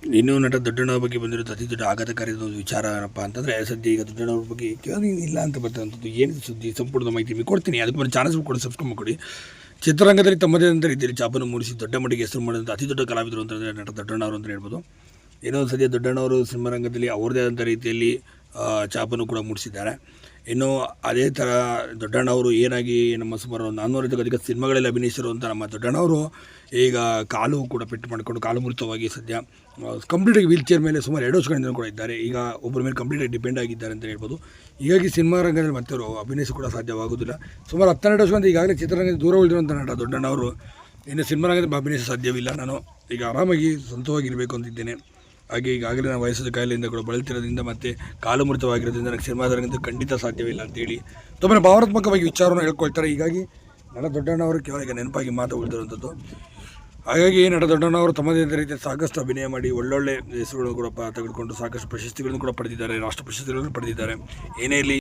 ಇನ್ನು ನಟ ದೊಡ್ಡಣ್ಣ ಬಗ್ಗೆ ಬಂದಿರೋದು ಅತಿ ದೊಡ್ಡ ಆಘಾತಕಾರಿ ವಿಚಾರ ಏನಪ್ಪ ಅಂತಂದರೆ ಸದ್ಯ ಈಗ ದೊಡ್ಡಣ್ಣವ್ರ ಬಗ್ಗೆ ಕೇಳಿ ಇಲ್ಲ ಅಂತ ಬರ್ತಕ್ಕಂಥದ್ದು ಏನು ಸುದ್ದಿ ಸಂಪೂರ್ಣ ಮಾಹಿತಿ ನಿಮಗೆ ಕೊಡ್ತೀನಿ. ಅದಕ್ಕೆ ಒಂದು ಚಾನಲ್ಸ್ ಕೊಡಿ, ಸಬ್ಸ್ಕ್ರೈಬ್ ಮಾಡಿ. ಚಿತ್ರರಂಗದಲ್ಲಿ ತಮ್ಮದೇ ಆದಂಥ ರೀತಿಯಲ್ಲಿ ಛಾಪನ್ನು ಮೂಡಿಸಿ ದೊಡ್ಡ ಮಟ್ಟಿಗೆ ಹೆಸರು ಮಾಡಿದಂಥ ಅತಿ ದೊಡ್ಡ ಕಲಾವಿದರು ಅಂತಂದರೆ ನಟ ದೊಡ್ಡಣ್ಣವರು ಅಂತ ಹೇಳ್ಬೋದು. ಏನೋ ಸದ್ಯ ದೊಡ್ಡಣ್ಣವರು ಸಿನಿಮಾ ರಂಗದಲ್ಲಿ ಅವ್ರದ್ದೇ ಆದಂಥ ರೀತಿಯಲ್ಲಿ ಛಾಪನ್ನು ಕೂಡ ಮೂಡಿಸಿದ್ದಾರೆ. ಇನ್ನು ಅದೇ ಥರ ದೊಡ್ಡಣ್ಣವರು ಏನಾಗಿ ನಮ್ಮ ಸುಮಾರು 400ಕ್ಕೂ ಅಧಿಕ ಸಿನಿಮಾಗಳಲ್ಲಿ ಅಭಿನಯಿಸಿರುವಂಥ ನಮ್ಮ ದೊಡ್ಡಣ್ಣವರು ಈಗ ಕಾಲು ಕೂಡ ಪೆಟ್ಟು ಮಾಡಿಕೊಂಡು ಕಾಲು ಮುರಿತವಾಗಿ ಸದ್ಯ ಕಂಪ್ಲೀಟಾಗಿ ವೀಲ್ ಚೇರ್ ಮೇಲೆ ಸುಮಾರು 2 ವರ್ಷಗಳಿಂದ ಕೂಡ ಇದ್ದಾರೆ. ಈಗ ಒಬ್ಬರ ಮೇಲೆ ಕಂಪ್ಲೀಟಾಗಿ ಡಿಪೆಂಡ್ ಆಗಿದ್ದಾರೆ ಅಂತ ಹೇಳ್ಬೋದು. ಹೀಗಾಗಿ ಸಿನಿಮಾ ರಂಗದಲ್ಲಿ ಮತ್ತೆ ಅವರು ಅಭಿನಯಿಸಿ ಕೂಡ ಸಾಧ್ಯವಾಗುವುದಿಲ್ಲ. ಸುಮಾರು 12 ವರ್ಷದಿಂದ ಈಗಾಗಲೇ ಚಿತ್ರರಂಗದ ದೂರ ಉಳಿದಿರುವಂಥ ನಟ ದೊಡ್ಡಣ್ಣವರು ಇನ್ನು ಸಿನಿಮಾ ರಂಗದಲ್ಲಿ ಅಭಿನಯಿಸ ಸಾಧ್ಯವಿಲ್ಲ. ನಾನು ಈಗ ಆರಾಮಾಗಿ ಸ್ವಂತವಾಗಿರಬೇಕು ಅಂತಿದ್ದೇನೆ. ಹಾಗೆ ಈಗಾಗಲೇ ನಾನು ವಯಸ್ಸಾದ ಕಾಯಿಲೆಯಿಂದ ಕೂಡ ಬಳಲ್ತಿರೋದ್ರಿಂದ ಮತ್ತು ಕಾಲು ಮುರಿತವಾಗಿರೋದ್ರಿಂದ ನನಗೆ ಸಿನಿಮಾದ ರಂಗದ ಖಂಡಿತ ಸಾಧ್ಯವಿಲ್ಲ ಅಂತೇಳಿ ತುಂಬ ಭಾವನಾತ್ಮಕವಾಗಿ ವಿಚಾರವನ್ನು ಹೇಳ್ಕೊಳ್ತಾರೆ. ಹೀಗಾಗಿ ನಟ ದೊಡ್ಡಣ್ಣವರು ಕೇವಲ ಈಗ ನೆನಪಾಗಿ ಮಾತು ಉಳಿದಿರುವಂಥದ್ದು. ಹಾಗಾಗಿ ನಟ ದೊಡ್ಡಣ್ಣವರು ತಮ್ಮದೇ ರೀತಿಯ ಸಾಕಷ್ಟು ಅಭಿನಯ ಮಾಡಿ ಒಳ್ಳೊಳ್ಳೆ ಹೆಸರುಗಳನ್ನು ಕೂಡ ತೆಗೆದುಕೊಂಡು ಸಾಕಷ್ಟು ಪ್ರಶಸ್ತಿಗಳನ್ನು ಕೂಡ ಪಡೆದಿದ್ದಾರೆ, ರಾಷ್ಟ್ರ ಪ್ರಶಸ್ತಿಗಳನ್ನು ಪಡೆದಿದ್ದಾರೆ. ಏನೇ ಇರಲಿ